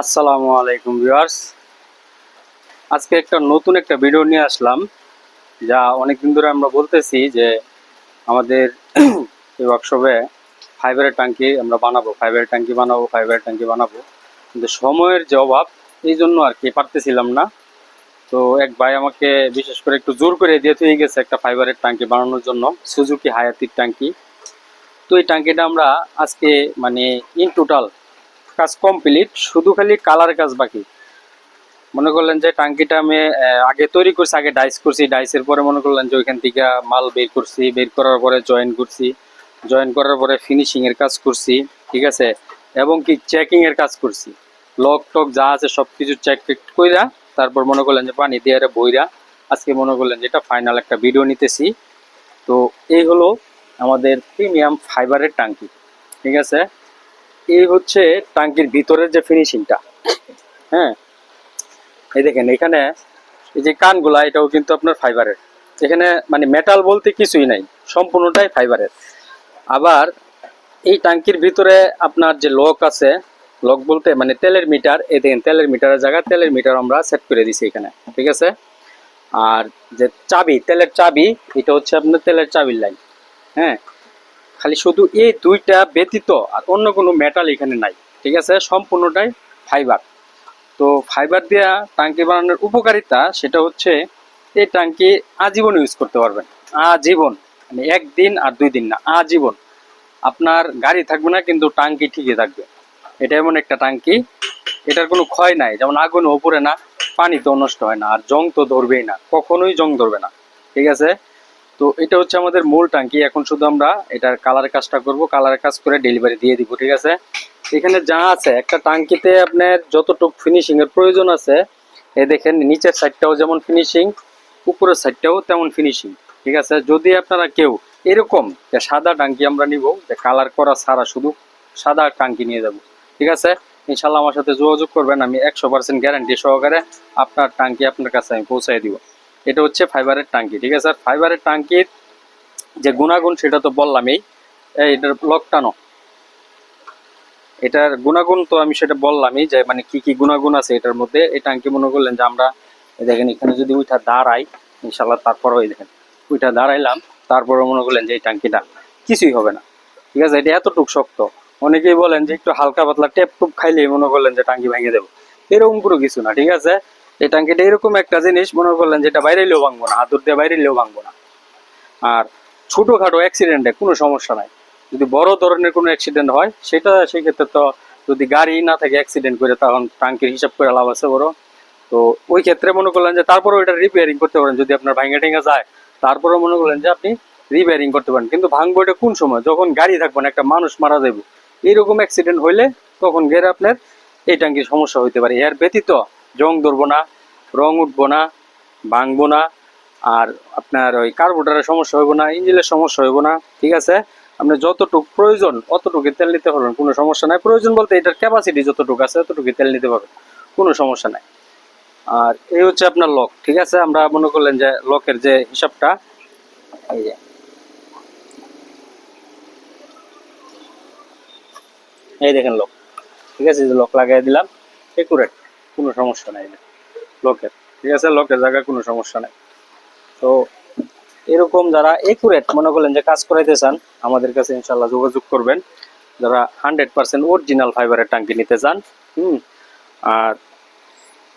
আসসালামু আলাইকুম ভিউয়ার্স। আজকে নতুন একটা ভিডিও নিয়ে আসলাম। যা অনেকদিন ধরে আমরা বলতেছি যে আমাদের এই ওয়ার্কশপে ফাইবারের ট্যাঙ্কি আমরা বানাবো, ফাইবারের ট্যাঙ্কি বানাবো, কিন্তু সময়ের যে অভাব, এই জন্য আর কি পারতেছিলাম না। তো এক ভাই আমাকে বিশেষ করে একটু জোর করে দিয়ে হয়ে গেছে একটা ফাইবারের ট্যাঙ্কি বানানোর জন্য, সুজুকি হায়াতির ট্যাঙ্কি। তো এই ট্যাঙ্কিটা আমরা আজকে মানে ইন টোটাল কাজ কমপ্লিট, শুধু খালি কালার কাজ বাকি। মনে করলেন যে টাঙ্কিটা আমি আগে তৈরি করছি, আগে ডাইস করছি, ডাইসের পরে মনে করলেন যে ওইখান থেকে মাল বের করছি, বের করার পরে জয়েন করছি, জয়েন করার পরে ফিনিশিং এর কাজ করছি, ঠিক আছে, এবং কি চেকিং এর কাজ করছি। লক টক যা আছে সবকিছু চেক কইরা তারপর মনে করলেন যে পানি দিয়ে বইরা আজকে মনে করলেন যে এটা ফাইনাল একটা ভিডিও নিতেছি। তো এই হলো আমাদের প্রিমিয়াম ফাইবারের টাঙ্কি, ঠিক আছে। এই হচ্ছে টাঙ্কির ভিতরের যে ফিনিশিংটা। হ্যাঁ, এই দেখেন এখানে এই যে কানগুলা, এটাও কিন্তু আপনার ফাইবারের। এখানে মানে মেটাল বলতে কিছুই নাই, সম্পূর্ণটাই ফাইবারের। আবার এই ট্যাঙ্কির ভিতরে আপনার যে লক আছে, লক বলতে মানে তেলের মিটার, এই দেখেন তেলের মিটারের জায়গায় তেলের মিটার আমরা সেট করে দিছি এখানে, ঠিক আছে। আর যে চাবি, তেলের চাবি, এটা হচ্ছে আপনার তেলের চাবির লাইন। হ্যাঁ, খালি শুধু এই দুইটা ব্যতীত আর অন্য কোনো মেটাল এখানে নাই, ঠিক আছে, সম্পূর্ণটাই ফাইবার। তো ফাইবার দেওয়া টাঙ্কি বানানোর উপকারিতা সেটা হচ্ছে এই টাঙ্কি আজীবন ইউজ করতে পারবেন। আজীবন, মানে একদিন আর 2 দিন না, আজীবন। আপনার গাড়ি থাকবে না কিন্তু টাঙ্কি ঠিকই থাকবে। এটা এমন একটা টাঙ্কি, এটার কোনো ক্ষয় নাই, যেমন আগুন ওপরে না, পানি তো নষ্ট হয় না, আর জং তো ধরবেই না, কখনোই জং ধরবে না, ঠিক আছে। তো এটা হচ্ছে আমাদের মূল টাঙ্কি। এখন শুধু আমরা এটার কালার কাজটা করব, কালার কাজ করে ডেলিভারি দিয়ে দিব, ঠিক আছে। এখানে যা আছে একটা টাঙ্কিতে আপনার যতটুকু ফিনিশিং এর প্রয়োজন আছে, এই দেখেন নিচের সাইডটাও যেমন ফিনিশিং, উপরের সাইডটাও তেমন ফিনিশিং, ঠিক আছে। যদি আপনারা কেউ এরকম যে সাদা টাঙ্কি আমরা নিব, যে কালার করা ছাড়া শুধু সাদা টাঙ্কি নিয়ে যাব, ঠিক আছে, ইনশাল্লাহ আমার সাথে যোগাযোগ করবেন, আমি 100% গ্যারান্টি সহকারে আপনার টাঙ্কি আপনার কাছে আমি পৌঁছাই দিব। এটা হচ্ছে ফাইবারের টাঙ্কি, ঠিক আছে। আর ফাইবারের টাঙ্কির যে গুণাগুণ সেটা তো বললামই। এটার লক টানো, এটার গুণাগুণ তো আমি সেটা বললামই, যে মানে কি কি গুণাগুণ আছে এটার মধ্যে। এই টাঙ্কি মনে করলেন যে আমরা দেখেন এখানে যদি উঠা দাঁড়াই, ইনশাল্লাহ তারপর ওই দেখেন উঠা দাঁড়াইলাম, তারপরে মনে করলেন যে এই টাঙ্কিটা কিছুই হবে না, ঠিক আছে। এটা এতটুক শক্ত। অনেকেই বলেন যে একটু হালকা পাতলা টেপ টুপ খাইলেই মনে করলেন যে টাঙ্কি ভেঙে দেবো, এরকম কোনো কিছু না, ঠিক আছে। এই টাঙ্কিটা এরকম একটা জিনিস, মনে করলেন যেটা বাইরেলেও ভাঙবো না, হাতুর দিয়ে বাইরেলেও ভাঙবো না। আর ছোটখাটো অ্যাক্সিডেন্টে কোনো সমস্যা নাই। যদি বড় ধরনের কোনো অ্যাক্সিডেন্ট হয় সেটা সেই ক্ষেত্রে তো, যদি গাড়ি না থাকে অ্যাক্সিডেন্ট করে, তখন টাঙ্কির হিসাব করে লাভ আছে বড়। তো ওই ক্ষেত্রে মনে করলেন যে তারপরে ওইটা রিপেয়ারিং করতে পারেন, যদি আপনার ভাঙা টেঙ্গা যায় তারপরে মনে করলেন যে আপনি রিপেয়ারিং করতে পারেন। কিন্তু ভাঙবো এটা কোন সময়, যখন গাড়ি থাকবে না, একটা মানুষ মারা যাবে, এইরকম অ্যাক্সিডেন্ট হইলে তখন গেলে আপনার এই টাঙ্কির সমস্যা হইতে পারে। এর ব্যতীত জং ধরবো না, রং উঠবো না, ভাঙবো না, আর আপনার ওই কার্বোরেটরের সমস্যা হইব না, ইঞ্জিনের সমস্যা হইব না, ঠিক আছে। আপনার যতটুকু প্রয়োজন অতটুকু তেল নিতে পারবেন, কোনো সমস্যা নাই। প্রয়োজন বলতে এটার ক্যাপাসিটি যতটুকু আছে ততটুকু তেল নিতে পারবেন, কোনো সমস্যা নাই। আর এই হচ্ছে আপনার লক, ঠিক আছে। আমরা মনে করলেন যে লকের যে হিসাবটা, এই যে এই দেখেন লক, ঠিক আছে, যে লক লাগাই দিলাম, একুরেট, কোনো সমস্যা নাই লকের, ঠিক আছে। লকের জায়গায় কোনো সমস্যা নাই। তো এরকম যারা একুরেট মনে করলেন যে কাজ করাইতে চান, আমাদের কাছে ইনশাল্লাহ যোগাযোগ করবেন। যারা 100% অরিজিনাল ফাইবারের টাঙ্কি নিতে চান। আর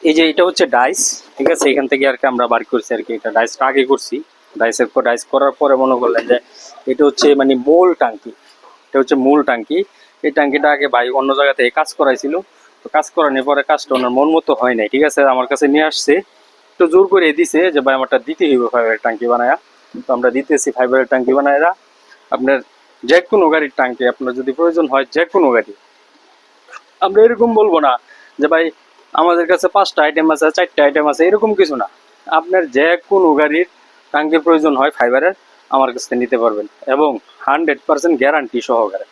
এই যে এটা হচ্ছে ডাইস, ঠিক আছে, এখান থেকে আর কি আমরা বার করছি আর কি, এটা ডাইসটা আগে করছি। ডাইসের পর ডাইস করার পরে মনে করলেন যে এটা হচ্ছে মানে মূল টাঙ্কি, এটা হচ্ছে মূল টাঙ্কি। এই টাঙ্কিটা আগে ভাই অন্য জায়গা থেকে কাজ করাইছিল, তো কাজ করানোর পরে কাজটা ওনার মন মতো হয় নাই, ঠিক আছে। আমার কাছে নিয়ে আসছে, একটু জোর করে দিছে যে ভাই আমারটা দিতে হইবে ফাইবারের টাঙ্কি বানায়া। তো আমরা দিতেছি ফাইবারের টাঙ্কি বানায়া। আপনার যে কোনো গাড়ির টাঙ্কি আপনার যদি প্রয়োজন হয়, যে কোনো গাড়ি, আমরা এরকম বলবো না যে ভাই আমাদের কাছে 5টা আইটেম আছে, 4টা আইটেম আছে, এরকম কিছু না। আপনার যে কোনো গাড়ির টাঙ্কির প্রয়োজন হয় ফাইবারের, আমার কাছে নিতে পারবেন, এবং 100% গ্যারান্টি সহকারে।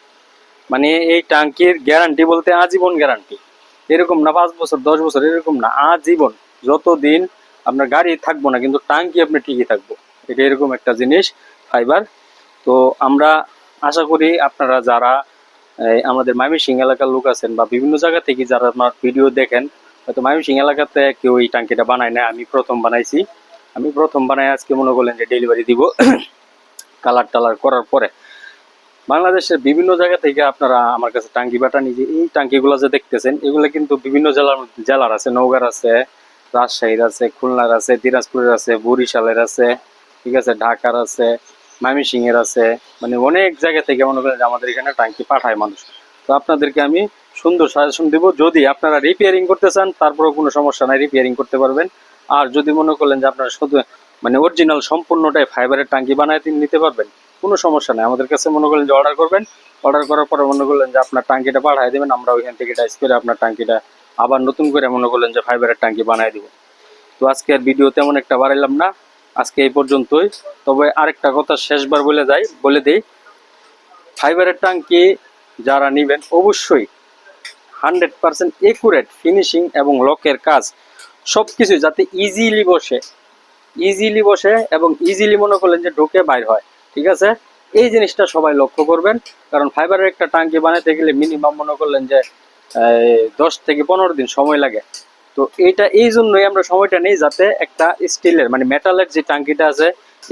মানে এই টাঙ্কির গ্যারান্টি বলতে আজীবন গ্যারান্টি, এরকম না 5 বছর 10 বছর, এরকম না, আজীবন। যতদিন আপনার গাড়ি থাকবো না কিন্তু টাঙ্কি আপনি ঠিকই থাকবো, এটা এরকম একটা জিনিস ফাইবার। তো আমরা আশা করি আপনারা যারা আমাদের ময়মনসিংহ এলাকার লোক আছেন বা বিভিন্ন জায়গা থেকে যারা আমার ভিডিও দেখেন, হয়তো ময়মনসিংহ এলাকাতে কেউ এই টাঙ্কিটা বানায় না, আমি প্রথম বানাইছি। আমি প্রথম বানাই আজকে মনে করলেন যে ডেলিভারি দিব কালার টালার করার পরে। বাংলাদেশের বিভিন্ন জায়গা থেকে আপনারা আমার কাছে টাঙ্কি বাটা নিজে এই টাঙ্কিগুলো যে দেখতেছেন এগুলো কিন্তু বিভিন্ন জেলার আছে, নওগাঁর আছে, রাজশাহীর আছে, খুলনার আছে, দিনাজপুরের আছে, বরিশালের আছে, ঠিক আছে, ঢাকার আছে, ময়মনসিংহের আছে, মানে অনেক জায়গা থেকে মনে করেন আমাদের এখানে টাঙ্কি পাঠায় মানুষ। তো আপনাদেরকে আমি সুন্দর সাজেশন দিব, যদি আপনারা রিপেয়ারিং করতে চান তারপরেও কোনো সমস্যা নাই, রিপেয়ারিং করতে পারবেন। আর যদি মনে করলেন যে আপনারা শুধু মানে অরিজিনাল সম্পূর্ণটাই ফাইবারের টাঙ্কি বানায় নিতে পারবেন, কোনো সমস্যা নেই। আমাদের কাছে মনে করলেন যে অর্ডার করবেন, অর্ডার করার পরে মনে করলেন যে আপনার টাঙ্কিটা পাঠিয়ে দেবেন, আমরা ওইখান থেকে টাইস করে আপনার টাঙ্কিটা আবার নতুন করে মনে করলেন যে ফাইবারের টাঙ্কি বানিয়ে দিব। তো আজকে আর ভিডিও তেমন একটা বাড়াইলাম না, আজকে এই পর্যন্তই। তবে আরেকটা কথা শেষবার বলে দেই, ফাইবারের টাঙ্কি যারা নেবেন অবশ্যই 100% একুরেট ফিনিশিং এবং লকের কাজ সবকিছু যাতে ইজিলি বসে এবং ইজিলি মনে করলেন যে ঢুকে বাইর হয়, ঠিক আছে। এই জিনিসটা সবাই লক্ষ্য করবেন, কারণ ফাইবারের একটা টাঙ্কি বানাতে গেলে মিনিমাম মনে করলেন যে 10 থেকে 15 দিন সময় লাগে। তো এটা এই জন্যই আমরা সময়টা নেই, যাতে একটা স্টিলের মানে মেটালের যে টাঙ্কিটা আছে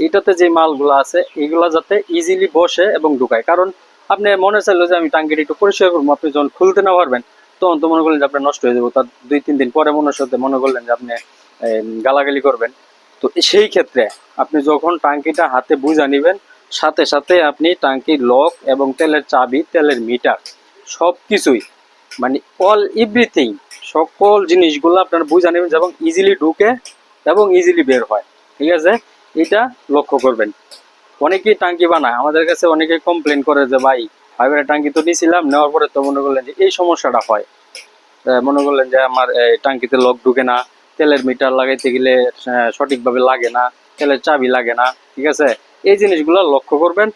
এটাতে যে মালগুলো আছে এগুলা যাতে ইজিলি বসে এবং ঢুকায়। কারণ আপনি মনে চাইলো যে আমি টাঙ্কিটা একটু পরিষ্কার করবো, আপনি যখন খুলতে না পারবেন তখন তো মনে করলেন যে আপনার নষ্ট হয়ে যাবো, তার 2-3 দিন পরে মনে করলেন যে আপনি গালাগালি করবেন। তো সেই ক্ষেত্রে আপনি যখন টাঙ্কিটা হাতে বুঝা নিবেন, সাথে সাথে আপনি টাঙ্কির লক এবং তেলের চাবি, তেলের মিটার সবকিছুই মানে অল এভরিথিং সকল জিনিসগুলো আপনারা বুঝা নেবেন এবং ইজিলি ঢুকে এবং ইজিলি বের হয়, ঠিক আছে। এটা লক্ষ্য করবেন। অনেকেই টাঙ্কি বানায়, আমাদের কাছে অনেকেই কমপ্লেন করে যে ভাই ফাইবারের টাঙ্কি তো নিয়েছিলাম, নেওয়ার পরে তো মনে করলেন যে এই সমস্যাটা হয়, মনে করলেন যে আমার টাঙ্কিতে লক ঢুকে না, তেলের মিটার লাগাইতে গেলে সঠিকভাবে লাগে না, তেলের চাবি লাগে না, ঠিক আছে। এই জিনিসগুলো লক্ষ্য করবেন।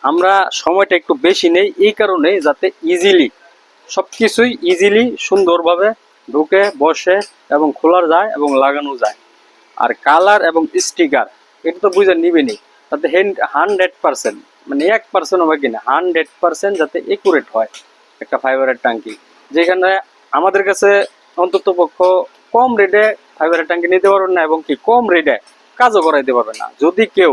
আমরা সময়টা একটু বেশি নেই এই কারণে যাতে ইজিলি সবকিছুই ইজিলি সুন্দরভাবে ঢুকে বসে এবং খোলা যায় এবং লাগানো যায়। আর কালার এবং স্টিকার এটা তো বুঝে নিবেনি, তাতে 100% মানে 1% হবে কিনা 100% যাতে একুরেট হয় একটা ফাইবারের টাঙ্কি। যেখানে আমাদের কাছে অন্তত পক্ষ কম রেটে ফাইবারের টাঙ্কি নিতে পারবেন না, এবং কি কম রেটে কাজও করাইতে পারবেন না। যদি কেউ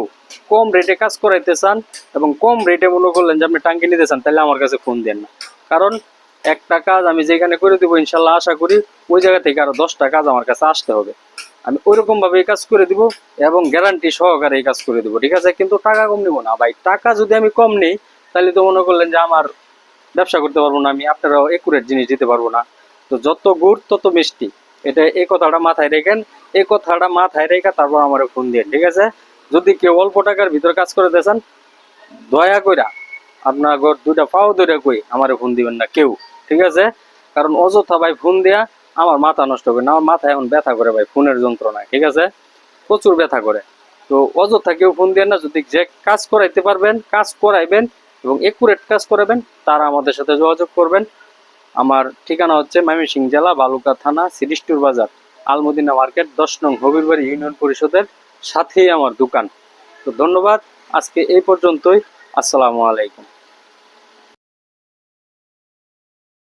কম রেটে কাজ করাইতে চান এবং কম রেটে মনে করলেন যে আপনি টাঙ্কি নিতে চান, তাহলে আমার কাছে ফোন দেন না। কারণ একটা কাজ আমি যেখানে করে দেবো ইনশাল্লাহ আশা করি ওই জায়গা থেকে আরো 10টা কাজ আমার কাছে আসতে হবে। আমি ওইরকম ভাবে এই কাজ করে দিব এবং গ্যারান্টি সহকারে এই কাজ করে দিব, ঠিক আছে। কিন্তু টাকা কম নিব না ভাই, টাকা যদি আমি কম নেই তাহলে তো মনে করলেন যে আমার ব্যবসা করতে পারবো না, আমি আপনারাও একুরেট জিনিস দিতে পারবো না। তো যত গুড় তত মিষ্টি, এটা এই কথাটা মাথায় রেখেন। এই কথাটা মাথায় রেখে তারপর আমার ফোন দিয়ে, ঠিক আছে। যদি কেউ অল্প টাকার ভিতরে কাজ করে দেন, দয়া কইরা আপনার ঘর দুইটা পাও ধরে কই আমার ফোন দিবেন না কেউ, ঠিক আছে। কারণ অযথা ভাই ফোন দেয়া আমার মাথা নষ্ট হবে না, আমার মাথা এখন ব্যথা করে ভাই ফোনের যন্ত্রণায়, ঠিক আছে, প্রচুর ব্যথা করে। তো অযথা কেউ ফোন দিয়ে না, যদি যে কাজ করাইতে পারবেন কাজ করাইবেন এবং একুরেট কাজ করাবেন তারা আমাদের সাথে যোগাযোগ করবেন। আমার ঠিকানা হচ্ছে ময়মনসিংহ জেলা বালুকা থানা সিরিস্টুর বাজার আলমদিনা মার্কেট 10 নং হবিরবাড়ি ইউনিয়ন পরিষদের সাথেই আমার দোকান। তো ধন্যবাদ, আজকে এই পর্যন্তই। আসসালামু আলাইকুম।